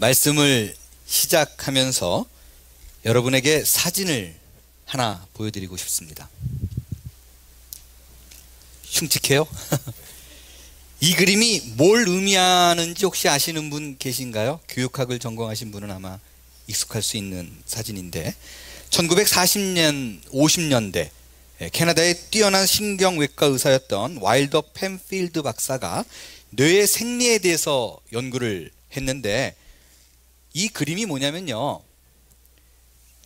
말씀을 시작하면서 여러분에게 사진을 하나 보여드리고 싶습니다. 흉측해요? 이 그림이 뭘 의미하는지 혹시 아시는 분 계신가요? 교육학을 전공하신 분은 아마 익숙할 수 있는 사진인데, 1940년, 50년대 캐나다의 뛰어난 신경외과 의사였던 와일더 펜필드 박사가 뇌의 생리에 대해서 연구를 했는데, 이 그림이 뭐냐면요,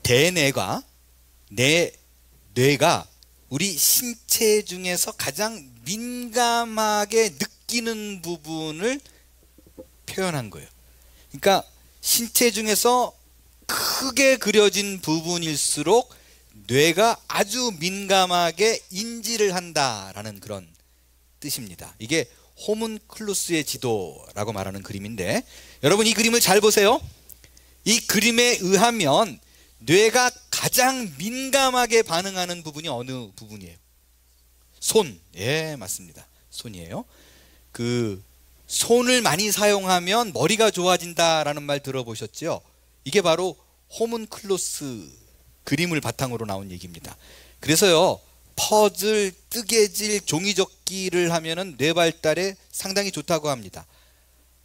뇌가 우리 신체 중에서 가장 민감하게 느끼는 부분을 표현한 거예요. 그러니까 신체 중에서 크게 그려진 부분일수록 뇌가 아주 민감하게 인지를 한다라는 그런 뜻입니다. 이게 호문클루스의 지도라고 말하는 그림인데, 여러분 이 그림을 잘 보세요. 이 그림에 의하면 뇌가 가장 민감하게 반응하는 부분이 어느 부분이에요? 손. 예, 맞습니다. 손이에요. 그 손을 많이 사용하면 머리가 좋아진다라는 말 들어보셨죠? 이게 바로 호문클루스 그림을 바탕으로 나온 얘기입니다. 그래서요, 퍼즐, 뜨개질, 종이접기를 하면은 뇌 발달에 상당히 좋다고 합니다.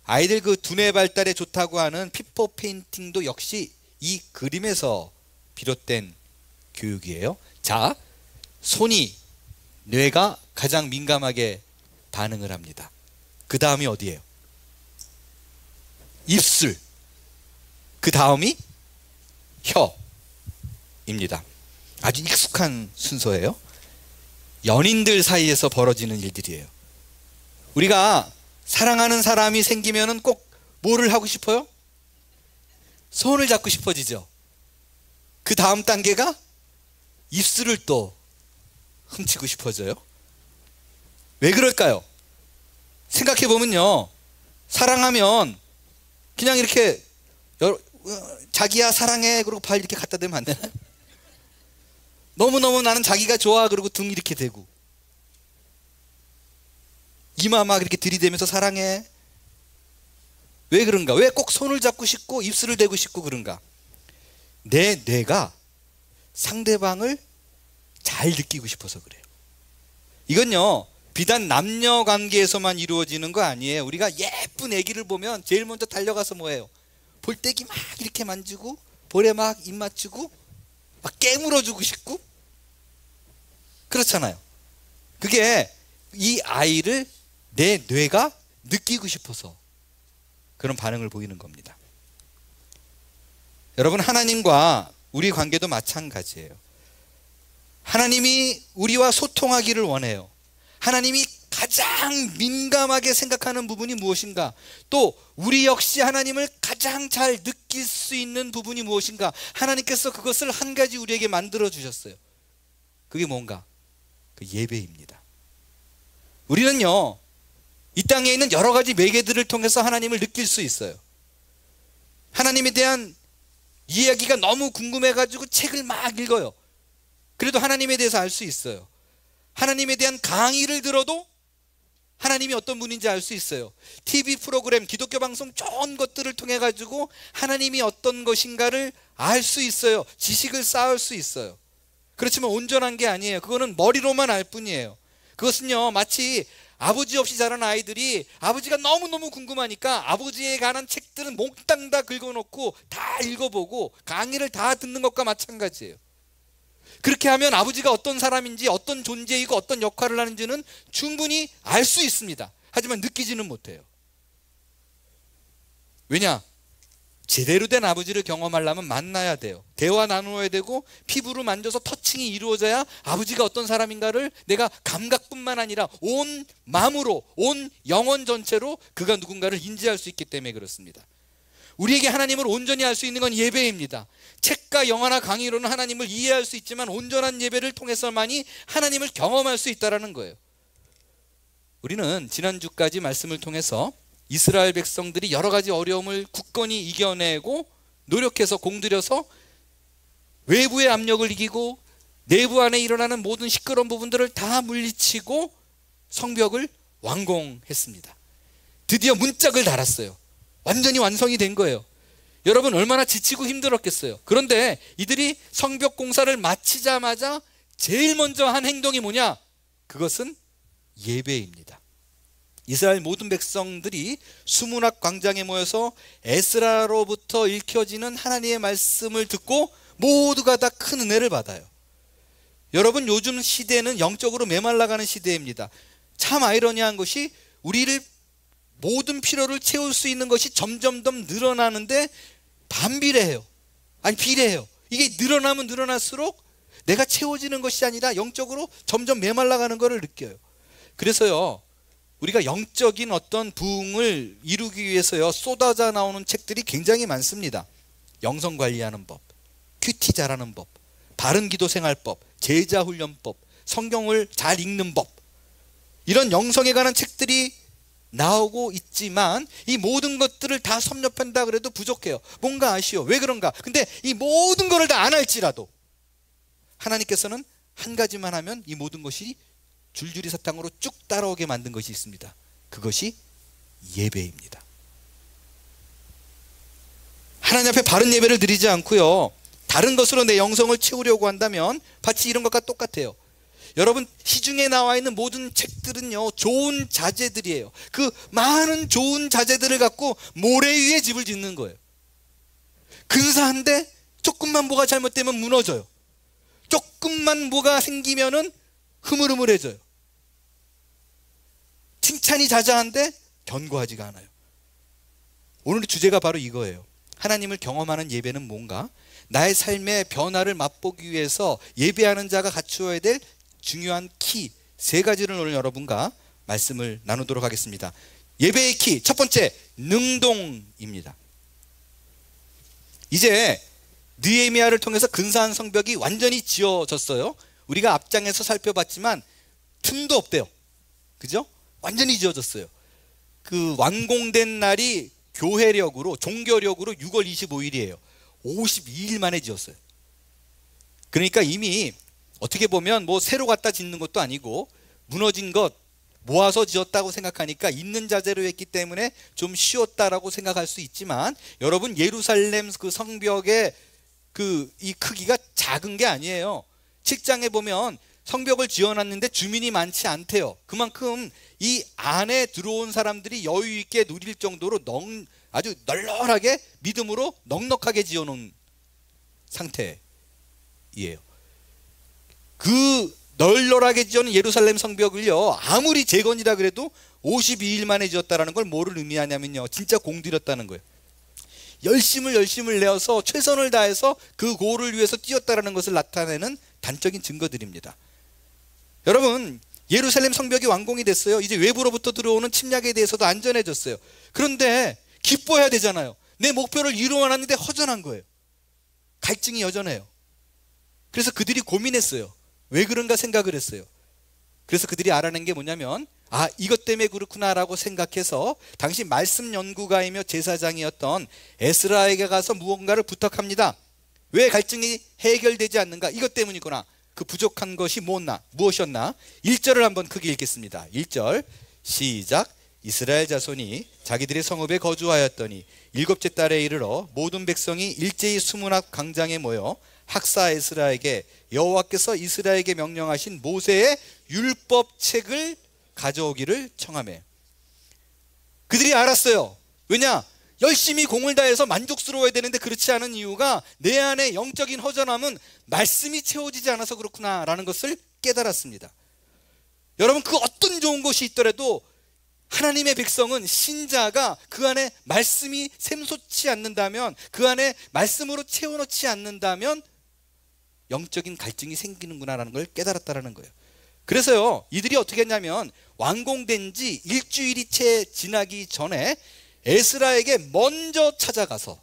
아이들 그 두뇌 발달에 좋다고 하는 피퍼 페인팅도 역시 이 그림에서 비롯된 교육이에요. 자, 손이 뇌가 가장 민감하게 반응을 합니다. 그 다음이 어디예요? 입술. 그 다음이 혀입니다. 아주 익숙한 순서예요. 연인들 사이에서 벌어지는 일들이에요. 우리가 사랑하는 사람이 생기면은 꼭 뭐를 하고 싶어요? 손을 잡고 싶어지죠. 그 다음 단계가 입술을 또 훔치고 싶어져요. 왜 그럴까요? 생각해 보면요, 사랑하면 그냥 이렇게 자기야 사랑해 그러고 발 이렇게 갖다 대면 안 되나요? 너무너무 나는 자기가 좋아 그러고 등 이렇게 대고 이마 막 이렇게 들이대면서 사랑해. 왜 그런가? 왜 꼭 손을 잡고 싶고 입술을 대고 싶고 그런가? 내 뇌가 상대방을 잘 느끼고 싶어서 그래요. 이건요, 비단 남녀 관계에서만 이루어지는 거 아니에요. 우리가 예쁜 아기를 보면 제일 먼저 달려가서 뭐해요? 볼때기 막 이렇게 만지고 볼에 막 입 맞추고 막 깨물어주고 싶고 그렇잖아요. 그게 이 아이를 내 뇌가 느끼고 싶어서 그런 반응을 보이는 겁니다. 여러분, 하나님과 우리 관계도 마찬가지예요. 하나님이 우리와 소통하기를 원해요. 하나님이 가장 민감하게 생각하는 부분이 무엇인가? 또 우리 역시 하나님을 가장 잘 느낄 수 있는 부분이 무엇인가? 하나님께서 그것을 한 가지 우리에게 만들어 주셨어요. 그게 뭔가? 그 예배입니다. 우리는요, 이 땅에 있는 여러 가지 매개들을 통해서 하나님을 느낄 수 있어요. 하나님에 대한 이야기가 너무 궁금해가지고 책을 막 읽어요. 그래도 하나님에 대해서 알 수 있어요. 하나님에 대한 강의를 들어도 하나님이 어떤 분인지 알 수 있어요. TV 프로그램, 기독교 방송 좋은 것들을 통해 가지고 하나님이 어떤 것인가를 알 수 있어요. 지식을 쌓을 수 있어요. 그렇지만 온전한 게 아니에요. 그거는 머리로만 알 뿐이에요. 그것은요, 마치 아버지 없이 자란 아이들이 아버지가 너무너무 궁금하니까 아버지에 관한 책들은 몽땅 다 긁어놓고 다 읽어보고 강의를 다 듣는 것과 마찬가지예요. 그렇게 하면 아버지가 어떤 사람인지, 어떤 존재이고 어떤 역할을 하는지는 충분히 알 수 있습니다. 하지만 느끼지는 못해요. 왜냐? 제대로 된 아버지를 경험하려면 만나야 돼요. 대화 나누어야 되고 피부로 만져서 터칭이 이루어져야 아버지가 어떤 사람인가를 내가 감각뿐만 아니라 온 마음으로, 온 영혼 전체로 그가 누군가를 인지할 수 있기 때문에 그렇습니다. 우리에게 하나님을 온전히 알 수 있는 건 예배입니다. 책과 영화나 강의로는 하나님을 이해할 수 있지만 온전한 예배를 통해서만이 하나님을 경험할 수 있다는 거예요. 우리는 지난주까지 말씀을 통해서 이스라엘 백성들이 여러 가지 어려움을 굳건히 이겨내고 노력해서 공들여서 외부의 압력을 이기고 내부 안에 일어나는 모든 시끄러운 부분들을 다 물리치고 성벽을 완공했습니다. 드디어 문짝을 달았어요. 완전히 완성이 된 거예요. 여러분 얼마나 지치고 힘들었겠어요. 그런데 이들이 성벽 공사를 마치자마자 제일 먼저 한 행동이 뭐냐? 그것은 예배입니다. 이스라엘 모든 백성들이 수문학 광장에 모여서 에스라로부터 읽혀지는 하나님의 말씀을 듣고 모두가 다 큰 은혜를 받아요. 여러분 요즘 시대는 영적으로 메말라가는 시대입니다. 참 아이러니한 것이 우리를 모든 필요를 채울 수 있는 것이 점점 더 늘어나는데 반비례해요. 아니 비례해요. 이게 늘어나면 늘어날수록 내가 채워지는 것이 아니라 영적으로 점점 메말라가는 것을 느껴요. 그래서요 우리가 영적인 어떤 부흥을 이루기 위해서요 쏟아져 나오는 책들이 굉장히 많습니다. 영성 관리하는 법, 큐티 잘하는 법, 바른 기도 생활법, 제자 훈련법, 성경을 잘 읽는 법, 이런 영성에 관한 책들이 나오고 있지만 이 모든 것들을 다 섭렵한다 그래도 부족해요. 뭔가 아쉬워. 왜 그런가? 근데 이 모든 것을 다 안 할지라도 하나님께서는 한 가지만 하면 이 모든 것이 줄줄이 사탕으로 쭉 따라오게 만든 것이 있습니다. 그것이 예배입니다. 하나님 앞에 바른 예배를 드리지 않고요 다른 것으로 내 영성을 채우려고 한다면 마치 이런 것과 똑같아요. 여러분 시중에 나와 있는 모든 책들은요 좋은 자재들이에요. 그 많은 좋은 자재들을 갖고 모래 위에 집을 짓는 거예요. 근사한데 조금만 뭐가 잘못되면 무너져요. 조금만 뭐가 생기면은 흐물흐물해져요. 칭찬이 자자한데 견고하지가 않아요. 오늘의 주제가 바로 이거예요. 하나님을 경험하는 예배는 뭔가? 나의 삶의 변화를 맛보기 위해서 예배하는 자가 갖추어야 될 중요한 키 세 가지를 오늘 여러분과 말씀을 나누도록 하겠습니다. 예배의 키 첫 번째, 능동입니다. 이제 느헤미야를 통해서 근사한 성벽이 완전히 지어졌어요. 우리가 앞장에서 살펴봤지만 틈도 없대요. 그죠? 완전히 지어졌어요. 그 완공된 날이 교회력으로 종교력으로 6월 25일이에요 52일 만에 지었어요. 그러니까 이미 어떻게 보면 뭐 새로 갖다 짓는 것도 아니고 무너진 것 모아서 지었다고 생각하니까 있는 자재로 했기 때문에 좀 쉬웠다라고 생각할 수 있지만 여러분 예루살렘 그 성벽의 이 크기가 작은 게 아니에요. 7장에 보면 성벽을 지어놨는데 주민이 많지 않대요. 그만큼 이 안에 들어온 사람들이 여유 있게 누릴 정도로 아주 널널하게 믿음으로 넉넉하게 지어놓은 상태예요. 그 널널하게 지어놓은 예루살렘 성벽을요 아무리 재건이라 그래도 52일 만에 지었다는 걸 뭐를 의미하냐면요 진짜 공들였다는 거예요. 열심을 내어서 최선을 다해서 그 고를 위해서 뛰었다는 것을 나타내는 단적인 증거들입니다. 여러분 예루살렘 성벽이 완공이 됐어요. 이제 외부로부터 들어오는 침략에 대해서도 안전해졌어요. 그런데 기뻐해야 되잖아요. 내 목표를 이루어놨는데 허전한 거예요. 갈증이 여전해요. 그래서 그들이 고민했어요. 왜 그런가 생각을 했어요. 그래서 그들이 알아낸 게 뭐냐면 이것 때문에 그렇구나라고 생각해서 당시 말씀 연구가이며 제사장이었던 에스라에게 가서 무언가를 부탁합니다. 왜 갈증이 해결되지 않는가? 이것 때문이구나. 그 부족한 것이 무엇이었나? 1절을 한번 크게 읽겠습니다. 1절 시작. 이스라엘 자손이 자기들의 성읍에 거주하였더니 7째 달에 이르러 모든 백성이 일제히 수문학 광장에 모여 학사 에스라에게 여호와께서 이스라엘에게 명령하신 모세의 율법책을 가져오기를 청하매. 그들이 알았어요. 왜냐? 열심히 공을 다해서 만족스러워야 되는데 그렇지 않은 이유가 내 안에 영적인 허전함은 말씀이 채워지지 않아서 그렇구나 라는 것을 깨달았습니다. 여러분 그 어떤 좋은 것이 있더라도 하나님의 백성은 신자가 그 안에 말씀이 샘솟지 않는다면 그 안에 말씀으로 채워놓지 않는다면 영적인 갈증이 생기는구나라는 걸 깨달았다는 거예요. 그래서요 이들이 어떻게 했냐면 완공된 지 일주일이 채 지나기 전에 에스라에게 먼저 찾아가서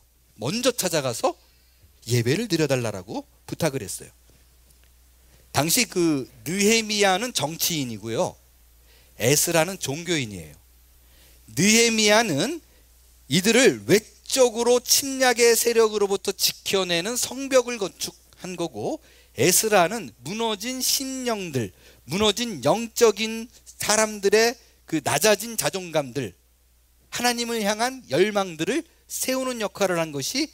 예배를 드려달라고 부탁을 했어요. 당시 그 느헤미야는 정치인이고요 에스라는 종교인이에요. 느헤미야는 이들을 외적으로 침략의 세력으로부터 지켜내는 성벽을 건축한 거고 에스라는 무너진 신령들, 무너진 영적인 사람들의 그 낮아진 자존감들, 하나님을 향한 열망들을 세우는 역할을 한 것이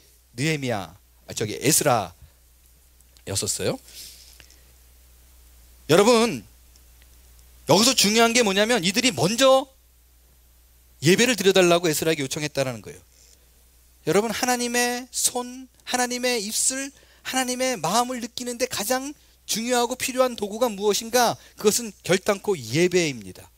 에스라였었어요. 여러분, 여기서 중요한 게 뭐냐면 이들이 먼저 예배를 드려달라고 에스라에게 요청했다는 거예요. 여러분, 하나님의 손, 하나님의 입술, 하나님의 마음을 느끼는데 가장 중요하고 필요한 도구가 무엇인가? 그것은 결단코 예배입니다.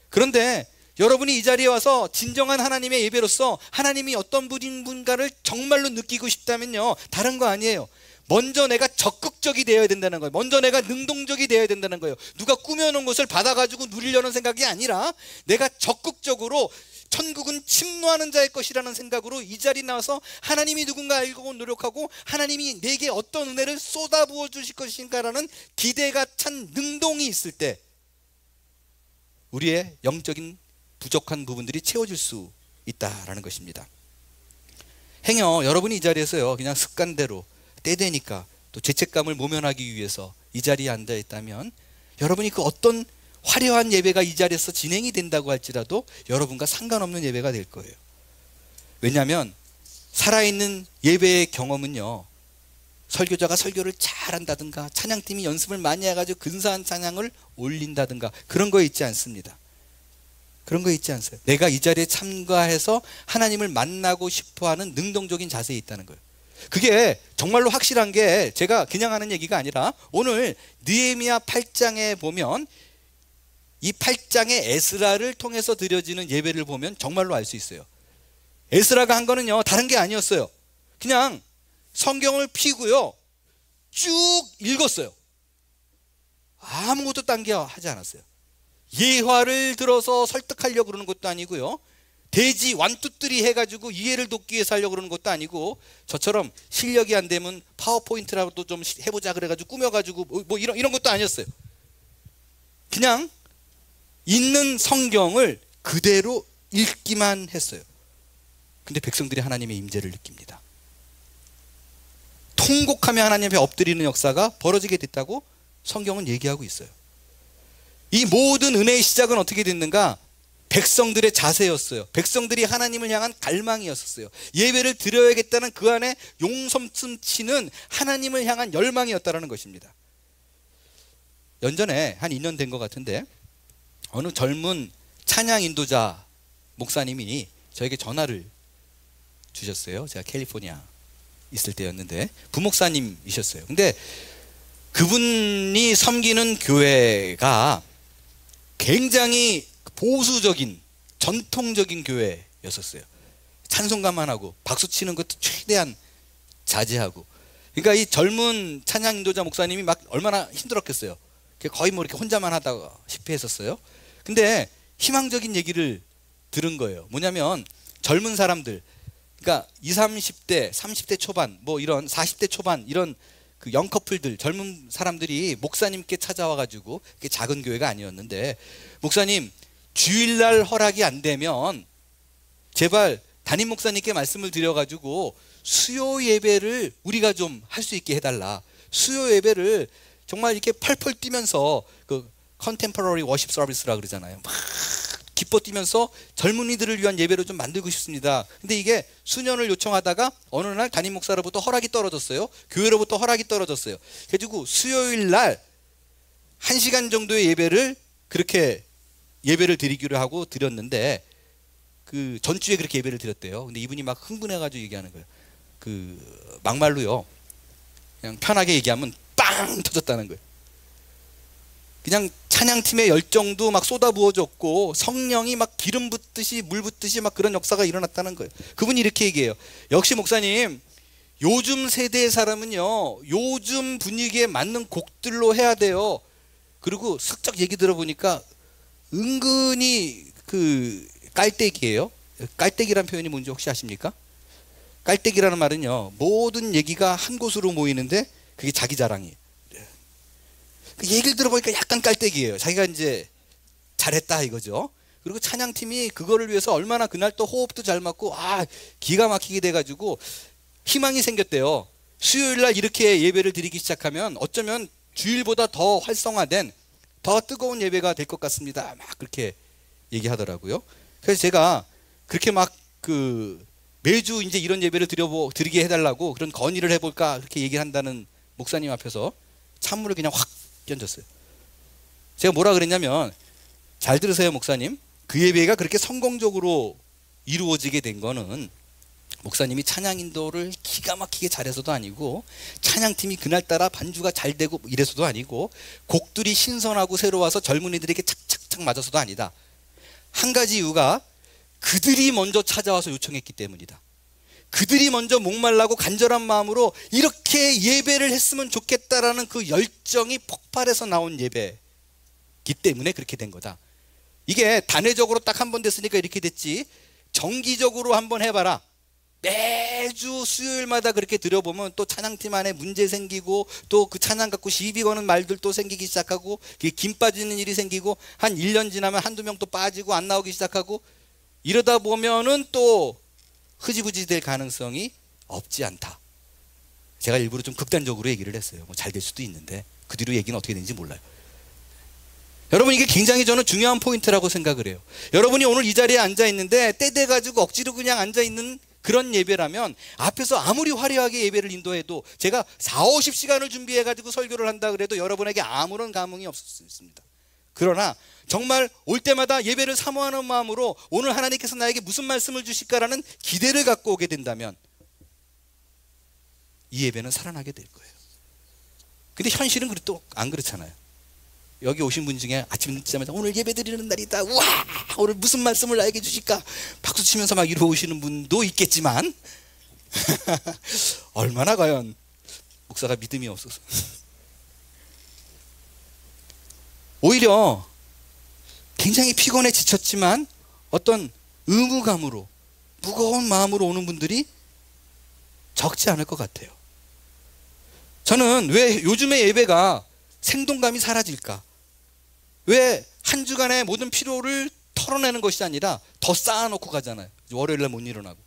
그런데 여러분이 이 자리에 와서 진정한 하나님의 예배로서 하나님이 어떤 분인가를 정말로 느끼고 싶다면요, 다른 거 아니에요. 먼저 내가 적극적이 되어야 된다는 거예요. 먼저 내가 능동적이 되어야 된다는 거예요. 누가 꾸며놓은 것을 받아가지고 누리려는 생각이 아니라 내가 적극적으로 천국은 침노하는 자의 것이라는 생각으로 이 자리에 나와서 하나님이 누군가 알고 노력하고 하나님이 내게 어떤 은혜를 쏟아부어 주실 것인가라는 기대가 찬 능동이 있을 때 우리의 영적인 부족한 부분들이 채워질 수 있다라는 것입니다. 행여 여러분이 이 자리에서요, 그냥 습관대로 때 되니까 또 죄책감을 모면하기 위해서 이 자리에 앉아 있다면 여러분이 그 어떤 화려한 예배가 이 자리에서 진행이 된다고 할지라도 여러분과 상관없는 예배가 될 거예요. 왜냐하면 살아있는 예배의 경험은요, 설교자가 설교를 잘한다든가 찬양팀이 연습을 많이 해가지고 근사한 찬양을 올린다든가 그런 거 있지 않습니다. 그런 거 있지 않어요. 내가 이 자리에 참가해서 하나님을 만나고 싶어하는 능동적인 자세에 있다는 거예요. 그게 정말로 확실한 게 제가 그냥 하는 얘기가 아니라 오늘 느헤미야 8장에 보면 이 8장의 에스라를 통해서 드려지는 예배를 보면 정말로 알 수 있어요. 에스라가 한 거는요, 다른 게 아니었어요. 그냥 성경을 피고요, 쭉 읽었어요. 아무것도 딴 게 하지 않았어요. 예화를 들어서 설득하려고 그러는 것도 아니고요, 대지 완뚜뚜리 해가지고 이해를 돕기 위해서 하려고 그러는 것도 아니고, 저처럼 실력이 안 되면 파워포인트라도 좀 해보자 그래가지고 꾸며가지고 뭐 이런 것도 아니었어요. 그냥 있는 성경을 그대로 읽기만 했어요. 근데 백성들이 하나님의 임재를 느낍니다. 통곡하며 하나님 앞에 엎드리는 역사가 벌어지게 됐다고 성경은 얘기하고 있어요. 이 모든 은혜의 시작은 어떻게 됐는가? 백성들의 자세였어요. 백성들이 하나님을 향한 갈망이었어요. 예배를 드려야겠다는 그 안에 용섬숨치는 하나님을 향한 열망이었다는 것입니다. 연전에 한 2년 된 것 같은데 어느 젊은 찬양 인도자 목사님이 저에게 전화를 주셨어요. 제가 캘리포니아 있을 때였는데 부목사님이셨어요. 근데 그분이 섬기는 교회가 굉장히 보수적인 전통적인 교회였었어요. 찬송가만 하고 박수 치는 것도 최대한 자제하고. 그러니까 이 젊은 찬양 인도자 목사님이 막 얼마나 힘들었겠어요. 거의 뭐 이렇게 혼자만 하다시피 했었어요. 근데 희망적인 얘기를 들은 거예요. 뭐냐면 젊은 사람들, 그러니까 20, 30대, 30대 초반, 뭐 이런 40대 초반 이런 그 영커플들, 젊은 사람들이 목사님께 찾아와가지고, 그게 작은 교회가 아니었는데, 목사님 주일날 허락이 안 되면 제발 담임 목사님께 말씀을 드려가지고 수요 예배를 우리가 좀 할 수 있게 해달라. 수요 예배를 정말 이렇게 펄펄 뛰면서 그 컨템퍼러리 워십 서비스라 그러잖아요. 막 기뻐 뛰면서 젊은이들을 위한 예배를 좀 만들고 싶습니다. 근데 이게 수년을 요청하다가 어느 날 담임 목사로부터 허락이 떨어졌어요. 교회로부터 허락이 떨어졌어요. 그래가지고 수요일 날 1시간 정도의 예배를 그렇게 예배를 드리기로 하고 드렸는데, 그 전주에 그렇게 예배를 드렸대요. 근데 이분이 막 흥분해가지고 얘기하는 거예요. 그 막말로요, 그냥 편하게 얘기하면 빵 터졌다는 거예요. 그냥 찬양팀의 열정도 막 쏟아부어졌고 성령이 막 기름 붓듯이 물 붓듯이 막 그런 역사가 일어났다는 거예요. 그분이 이렇게 얘기해요. 역시 목사님, 요즘 세대의 사람은요, 요즘 분위기에 맞는 곡들로 해야 돼요. 그리고 슬쩍 얘기 들어보니까 은근히 그 깔때기예요. 깔때기란 표현이 뭔지 혹시 아십니까? 깔때기라는 말은요, 모든 얘기가 한 곳으로 모이는데 그게 자기 자랑이에요. 그 얘기를 들어보니까 약간 깔때기예요. 자기가 이제 잘했다 이거죠. 그리고 찬양팀이 그거를 위해서 얼마나 그날 또 호흡도 잘 맞고 기가 막히게 돼가지고 희망이 생겼대요. 수요일날 이렇게 예배를 드리기 시작하면 어쩌면 주일보다 더 활성화된 더 뜨거운 예배가 될 것 같습니다. 막 그렇게 얘기하더라고요. 그래서 제가 그렇게 막 그 매주 이제 이런 예배를 드리게 해달라고 그런 건의를 해볼까 그렇게 얘기를 한다는 목사님 앞에서 찬물을 그냥 확 던졌어요. 제가 뭐라 그랬냐면, 잘 들으세요 목사님, 그 예배가 그렇게 성공적으로 이루어지게 된 거는 목사님이 찬양 인도를 기가 막히게 잘해서도 아니고, 찬양팀이 그날따라 반주가 잘 되고 이래서도 아니고, 곡들이 신선하고 새로워서 젊은이들에게 착착착 맞아서도 아니다. 한 가지 이유가 그들이 먼저 찾아와서 요청했기 때문이다. 그들이 먼저 목말라고 간절한 마음으로 이렇게 예배를 했으면 좋겠다라는 그 열정이 폭발해서 나온 예배이기 때문에 그렇게 된 거다. 이게 단회적으로 딱 한 번 됐으니까 이렇게 됐지, 정기적으로 한번 해봐라. 매주 수요일마다 그렇게 들어보면 또 찬양팀 안에 문제 생기고, 또 그 찬양 갖고 시비 거는 말들 또 생기기 시작하고, 김 빠지는 일이 생기고, 한 1년 지나면 한두 명 또 빠지고 안 나오기 시작하고, 이러다 보면은 또 흐지부지 될 가능성이 없지 않다. 제가 일부러 좀 극단적으로 얘기를 했어요. 뭐 잘 될 수도 있는데 그 뒤로 얘기는 어떻게 되는지 몰라요. 여러분, 이게 굉장히 저는 중요한 포인트라고 생각을 해요. 여러분이 오늘 이 자리에 앉아 있는데 때 돼 가지고 억지로 그냥 앉아 있는 그런 예배라면, 앞에서 아무리 화려하게 예배를 인도해도, 제가 40-50시간을 준비해 가지고 설교를 한다 그래도 여러분에게 아무런 감흥이 없을 수 있습니다. 그러나 정말 올 때마다 예배를 사모하는 마음으로 오늘 하나님께서 나에게 무슨 말씀을 주실까라는 기대를 갖고 오게 된다면 이 예배는 살아나게 될 거예요. 근데 현실은 또 안 그렇잖아요. 여기 오신 분 중에 아침 늦자마자 오늘 예배 드리는 날이다, 우와 오늘 무슨 말씀을 나에게 주실까, 박수 치면서 막 이러고 오시는 분도 있겠지만 얼마나 과연 목사가 믿음이 없어서 오히려 굉장히 피곤해 지쳤지만 어떤 의무감으로, 무거운 마음으로 오는 분들이 적지 않을 것 같아요. 저는 왜 요즘의 예배가 생동감이 사라질까? 왜 한 주간의 모든 피로를 털어내는 것이 아니라 더 쌓아놓고 가잖아요. 월요일날 못 일어나고.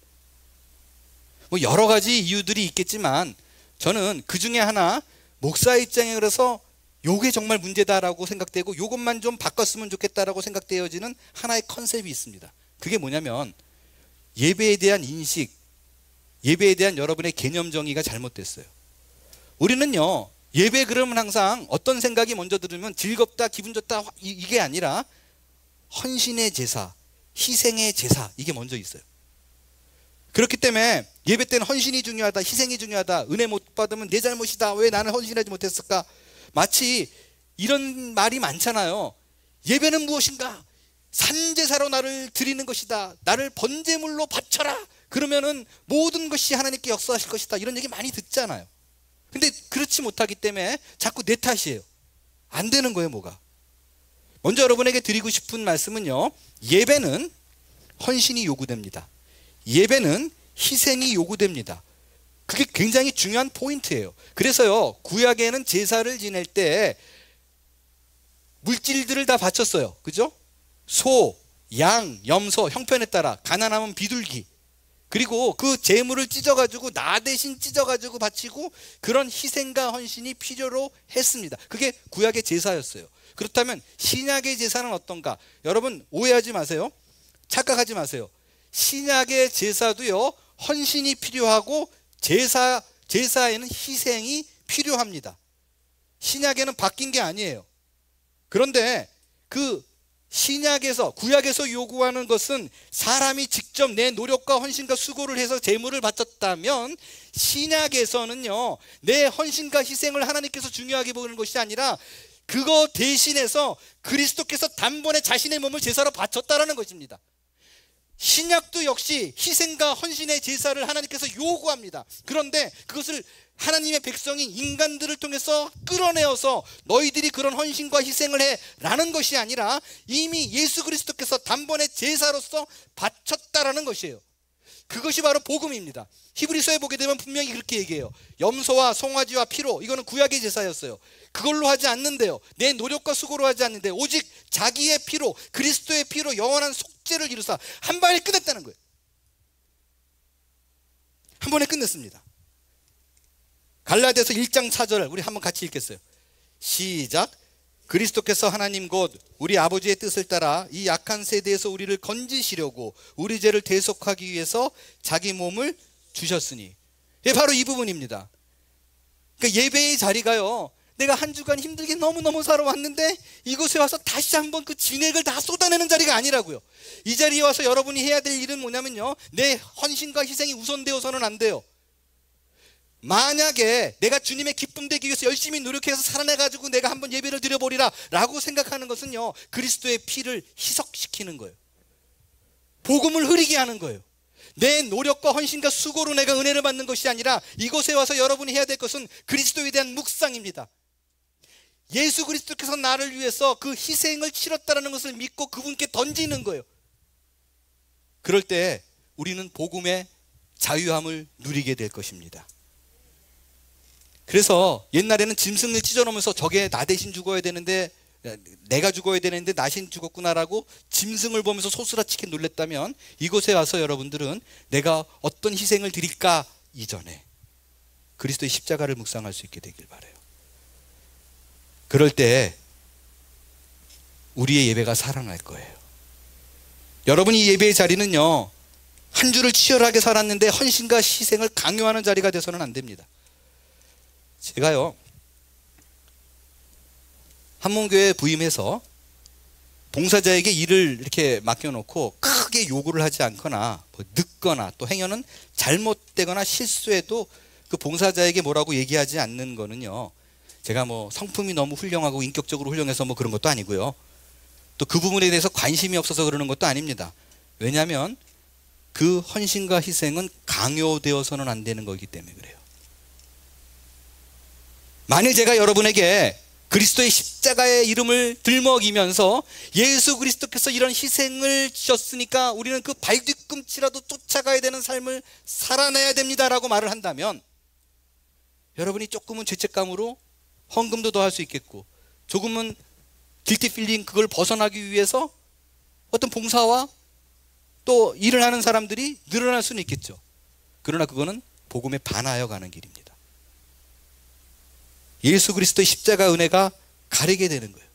뭐 여러 가지 이유들이 있겠지만, 저는 그 중에 하나, 목사 입장에 그래서 요게 정말 문제다라고 생각되고 요것만 좀 바꿨으면 좋겠다라고 생각되어지는 하나의 컨셉이 있습니다. 그게 뭐냐면, 예배에 대한 인식, 예배에 대한 여러분의 개념 정의가 잘못됐어요. 우리는요, 예배 그러면 항상 어떤 생각이 먼저 들으면 즐겁다, 기분 좋다, 이게 아니라 헌신의 제사, 희생의 제사, 이게 먼저 있어요. 그렇기 때문에 예배 때는 헌신이 중요하다, 희생이 중요하다, 은혜 못 받으면 내 잘못이다, 왜 나는 헌신하지 못했을까, 마치 이런 말이 많잖아요. 예배는 무엇인가? 산제사로 나를 드리는 것이다, 나를 번제물로 바쳐라, 그러면은 모든 것이 하나님께 역사하실 것이다, 이런 얘기 많이 듣잖아요. 근데 그렇지 못하기 때문에 자꾸 내 탓이에요. 안 되는 거예요. 뭐가? 먼저 여러분에게 드리고 싶은 말씀은요, 예배는 헌신이 요구됩니다. 예배는 희생이 요구됩니다. 그게 굉장히 중요한 포인트예요. 그래서요, 구약에는 제사를 지낼 때 물질들을 다 바쳤어요. 그죠? 소, 양, 염소, 형편에 따라, 가난하면 비둘기, 그리고 그 제물을 찢어가지고 나 대신 찢어가지고 바치고, 그런 희생과 헌신이 필요로 했습니다. 그게 구약의 제사였어요. 그렇다면 신약의 제사는 어떤가? 여러분 오해하지 마세요. 착각하지 마세요. 신약의 제사도요, 헌신이 필요하고 제사에는 희생이 필요합니다. 신약에는 바뀐 게 아니에요. 그런데 그 신약에서, 구약에서 요구하는 것은 사람이 직접 내 노력과 헌신과 수고를 해서 제물을 바쳤다면, 신약에서는요, 내 헌신과 희생을 하나님께서 중요하게 보는 것이 아니라 그거 대신해서 그리스도께서 단번에 자신의 몸을 제사로 바쳤다라는 것입니다. 신약도 역시 희생과 헌신의 제사를 하나님께서 요구합니다. 그런데 그것을 하나님의 백성이 인간들을 통해서 끌어내어서 너희들이 그런 헌신과 희생을 해 라는 것이 아니라 이미 예수 그리스도께서 단번에 제사로서 바쳤다라는 것이에요. 그것이 바로 복음입니다. 히브리서에 보게 되면 분명히 그렇게 얘기해요. 염소와 송아지와 피로, 이거는 구약의 제사였어요. 그걸로 하지 않는데요, 내 노력과 수고로 하지 않는데 오직 자기의 피로, 그리스도의 피로 영원한 속죄를 이루사 한 방에 끝냈다는 거예요. 한 번에 끝냈습니다. 갈라디아서 1장 4절 우리 한번 같이 읽겠어요. 시작. 그리스도께서 하나님 곧 우리 아버지의 뜻을 따라 이 약한 세대에서 우리를 건지시려고 우리 죄를 대속하기 위해서 자기 몸을 주셨으니. 예, 바로 이 부분입니다. 그러니까 예배의 자리가요, 내가 한 주간 힘들게 너무너무 살아왔는데 이곳에 와서 다시 한번 그 진액을 다 쏟아내는 자리가 아니라고요. 이 자리에 와서 여러분이 해야 될 일은 뭐냐면요, 내 헌신과 희생이 우선되어서는 안 돼요. 만약에 내가 주님의 기쁨 되기 위해서 열심히 노력해서 살아내가지고 내가 한번 예배를 드려보리라 라고 생각하는 것은요, 그리스도의 피를 희석시키는 거예요. 복음을 흐리게 하는 거예요. 내 노력과 헌신과 수고로 내가 은혜를 받는 것이 아니라 이곳에 와서 여러분이 해야 될 것은 그리스도에 대한 묵상입니다. 예수 그리스도께서 나를 위해서 그 희생을 치렀다는 것을 믿고 그분께 던지는 거예요. 그럴 때 우리는 복음의 자유함을 누리게 될 것입니다. 그래서 옛날에는 짐승을 찢어놓으면서 저게 나 대신 죽어야 되는데, 내가 죽어야 되는데 나 대신 죽었구나라고 짐승을 보면서 소스라치게 놀랬다면, 이곳에 와서 여러분들은 내가 어떤 희생을 드릴까 이전에 그리스도의 십자가를 묵상할 수 있게 되길 바라요. 그럴 때 우리의 예배가 살아날 거예요. 여러분, 이 예배의 자리는요, 한 주를 치열하게 살았는데 헌신과 희생을 강요하는 자리가 돼서는 안 됩니다. 제가요, 한문교회에 부임해서 봉사자에게 일을 이렇게 맡겨놓고 크게 요구를 하지 않거나 뭐 늦거나 또 행여는 잘못되거나 실수해도 그 봉사자에게 뭐라고 얘기하지 않는 거는요, 제가 뭐 성품이 너무 훌륭하고 인격적으로 훌륭해서 뭐 그런 것도 아니고요, 또 그 부분에 대해서 관심이 없어서 그러는 것도 아닙니다. 왜냐하면 그 헌신과 희생은 강요되어서는 안 되는 거기 때문에 그래요. 만일 제가 여러분에게 그리스도의 십자가의 이름을 들먹이면서 예수 그리스도께서 이런 희생을 지셨으니까 우리는 그 발뒤꿈치라도 쫓아가야 되는 삶을 살아내야 됩니다라고 말을 한다면, 여러분이 조금은 죄책감으로 헌금도 더 할 수 있겠고, 조금은 길티 필링, 그걸 벗어나기 위해서 어떤 봉사와 또 일을 하는 사람들이 늘어날 수는 있겠죠. 그러나 그거는 복음에 반하여 가는 길입니다. 예수 그리스도의 십자가 은혜가 가리게 되는 거예요.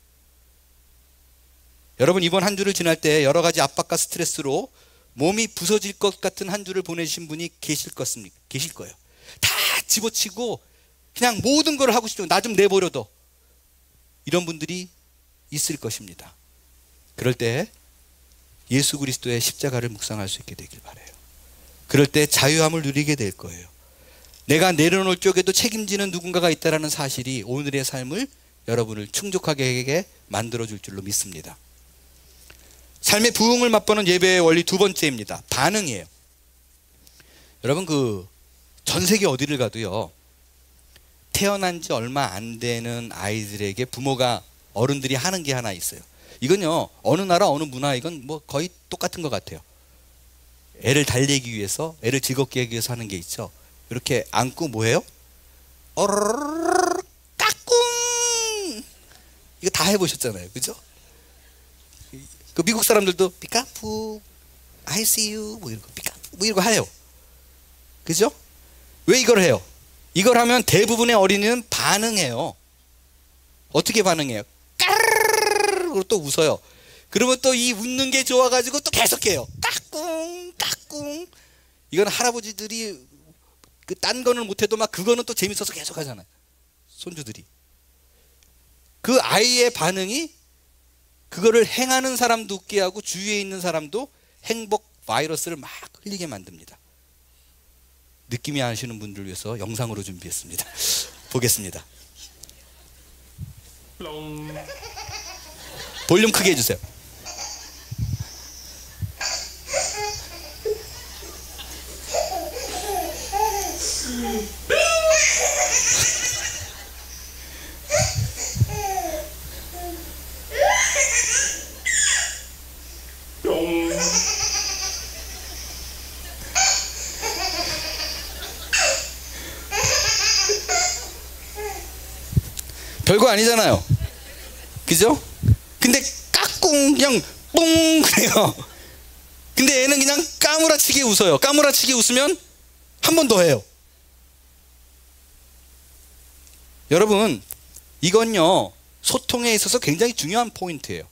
여러분, 이번 한 주를 지날 때 여러 가지 압박과 스트레스로 몸이 부서질 것 같은 한 주를 보내신 분이 계실 거예요. 다 집어치고 그냥 모든 걸 하고 싶죠. 나 좀 내버려둬. 이런 분들이 있을 것입니다. 그럴 때 예수 그리스도의 십자가를 묵상할 수 있게 되길 바라요. 그럴 때 자유함을 누리게 될 거예요. 내가 내려놓을 쪽에도 책임지는 누군가가 있다는 사실이 오늘의 삶을 여러분을 충족하게 만들어줄 줄로 믿습니다. 삶의 부흥을 맛보는 예배의 원리 두 번째입니다. 반응이에요. 여러분, 그 전 세계 어디를 가도요, 태어난 지 얼마 안 되는 아이들에게 부모가, 어른들이 하는 게 하나 있어요. 이건요, 어느 나라 어느 문화, 이건 뭐 거의 똑같은 것 같아요. 애를 달래기 위해서, 애를 즐겁게 하기 위해서 하는 게 있죠. 이렇게 안고 뭐해요? 어르르르 까꿍. 이거 다 해보셨잖아요, 그죠? 그 미국 사람들도 피카푸, I see you, 뭐 이런 거, 피카푸, 뭐 이런 거 해요, 그죠? 왜 이걸 해요? 이걸 하면 대부분의 어린이는 반응해요. 어떻게 반응해요? 까르르르 또 웃어요. 그러면 또 이 웃는 게 좋아가지고 또 계속해요. 까꿍 까꿍. 이건 할아버지들이 그 딴 거는 못해도 막 그거는 또 재밌어서 계속 하잖아요, 손주들이. 그 아이의 반응이 그거를 행하는 사람도 웃게 하고 주위에 있는 사람도 행복 바이러스를 막 흘리게 만듭니다. 느낌이 아시는 분들 위해서 영상으로 준비했습니다. 보겠습니다. 볼륨 크게 해주세요. 별거 아니잖아요, 그죠? 근데 까꿍 그냥 뽕 그래요. 근데 애는 그냥 까무라치게 웃어요. 까무라치게 웃으면 한 번 더 해요. 여러분, 이건요, 소통에 있어서 굉장히 중요한 포인트예요.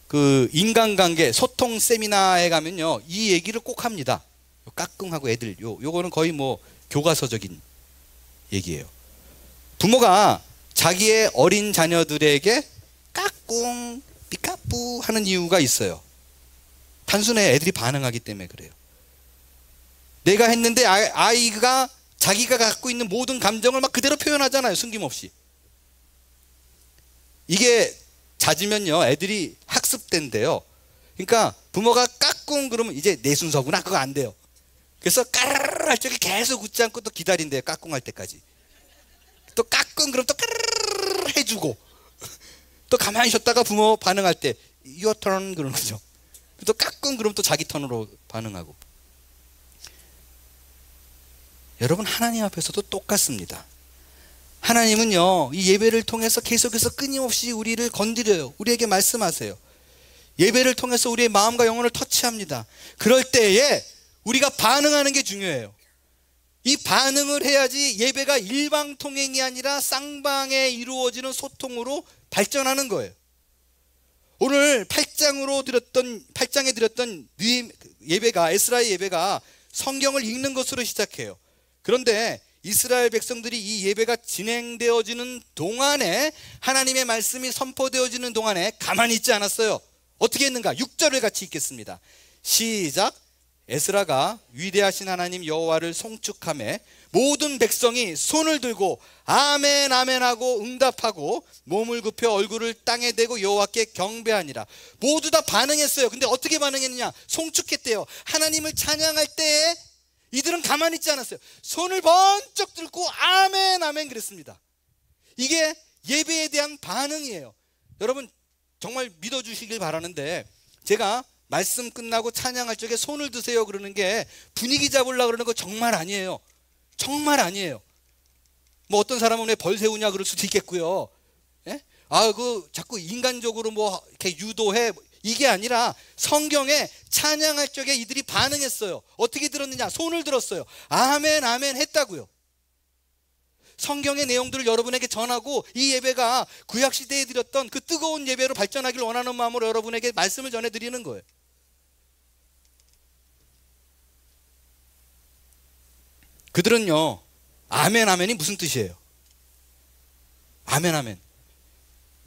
그 인간관계 소통 세미나에 가면요, 이 얘기를 꼭 합니다. 까꿍하고 애들, 요거는 거의 뭐 교과서적인 얘기예요. 부모가 자기의 어린 자녀들에게 까꿍, 삐까뿌 하는 이유가 있어요. 단순해, 애들이 반응하기 때문에 그래요. 내가 했는데 아이가 자기가 갖고 있는 모든 감정을 막 그대로 표현하잖아요, 숨김없이. 이게 잦으면요, 애들이 학습된대요. 그러니까 부모가 까꿍 그러면 이제 내 순서구나, 그거 안 돼요. 그래서 까르르 할 적에 계속 웃지 않고 또 기다린대요, 까꿍 할 때까지. 또 까꿍 그럼 또 까르르 해주고, 또 가만히 쉬었다가 부모 반응할 때 your turn 그러는 거죠. 또 까꿍 그럼 또 자기 턴으로 반응하고. 여러분, 하나님 앞에서도 똑같습니다. 하나님은요, 이 예배를 통해서 계속해서 끊임없이 우리를 건드려요. 우리에게 말씀하세요. 예배를 통해서 우리의 마음과 영혼을 터치합니다. 그럴 때에 우리가 반응하는 게 중요해요. 이 반응을 해야지 예배가 일방통행이 아니라 쌍방에 이루어지는 소통으로 발전하는 거예요. 오늘 8장에 드렸던 예배가, 에스라의 예배가 성경을 읽는 것으로 시작해요. 그런데 이스라엘 백성들이 이 예배가 진행되어지는 동안에, 하나님의 말씀이 선포되어지는 동안에 가만히 있지 않았어요. 어떻게 했는가? 6절을 같이 읽겠습니다. 시작. 에스라가 위대하신 하나님 여호와를 송축하며 모든 백성이 손을 들고 아멘 아멘 하고 응답하고 몸을 굽혀 얼굴을 땅에 대고 여호와께 경배하니라. 모두 다 반응했어요. 근데 어떻게 반응했느냐? 송축했대요. 하나님을 찬양할 때에 이들은 가만히 있지 않았어요. 손을 번쩍 들고 아멘 아멘 그랬습니다. 이게 예배에 대한 반응이에요. 여러분, 정말 믿어주시길 바라는데, 제가 말씀 끝나고 찬양할 적에 손을 드세요 그러는 게 분위기 잡으려고 그러는 거 정말 아니에요. 정말 아니에요. 뭐 어떤 사람은 왜 벌 세우냐 그럴 수도 있겠고요. 예? 자꾸 인간적으로 뭐 이렇게 유도해, 이게 아니라 성경에 찬양할 적에 이들이 반응했어요. 어떻게 들었느냐? 손을 들었어요. 아멘 아멘 했다고요. 성경의 내용들을 여러분에게 전하고, 이 예배가 구약시대에 드렸던 그 뜨거운 예배로 발전하길 원하는 마음으로 여러분에게 말씀을 전해드리는 거예요. 그들은요, 아멘 아멘이 무슨 뜻이에요? 아멘 아멘,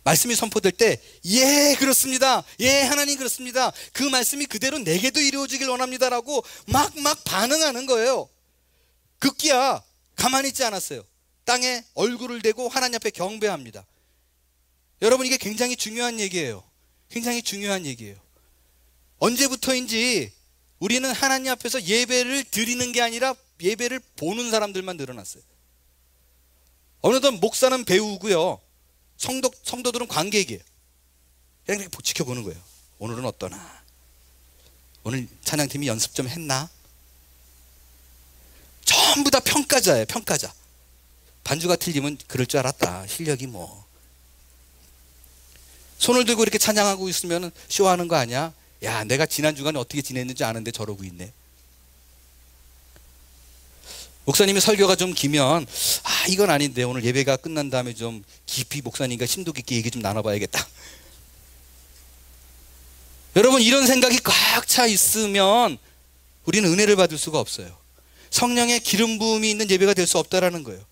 말씀이 선포될 때 예 그렇습니다, 예 하나님 그렇습니다, 그 말씀이 그대로 내게도 이루어지길 원합니다라고 막 반응하는 거예요. 급기야 가만히 있지 않았어요. 땅에 얼굴을 대고 하나님 앞에 경배합니다. 여러분, 이게 굉장히 중요한 얘기예요. 굉장히 중요한 얘기예요. 언제부터인지 우리는 하나님 앞에서 예배를 드리는 게 아니라 예배를 보는 사람들만 늘어났어요. 어느덧 목사는 배우고요, 성도들은 관객이에요. 그냥 이렇게 지켜보는 거예요. 오늘은 어떠나? 오늘 찬양팀이 연습 좀 했나? 전부 다 평가자예요. 평가자. 반주가 틀리면 그럴 줄 알았다, 실력이 뭐. 손을 들고 이렇게 찬양하고 있으면 쇼하는 거 아니야? 야, 내가 지난 주간에 어떻게 지냈는지 아는데 저러고 있네. 목사님이 설교가 좀 기면 이건 아닌데 오늘 예배가 끝난 다음에 좀 깊이 목사님과 심도 깊게 얘기 좀 나눠봐야겠다. 여러분, 이런 생각이 꽉 차 있으면 우리는 은혜를 받을 수가 없어요. 성령의 기름 부음이 있는 예배가 될 수 없다라는 거예요.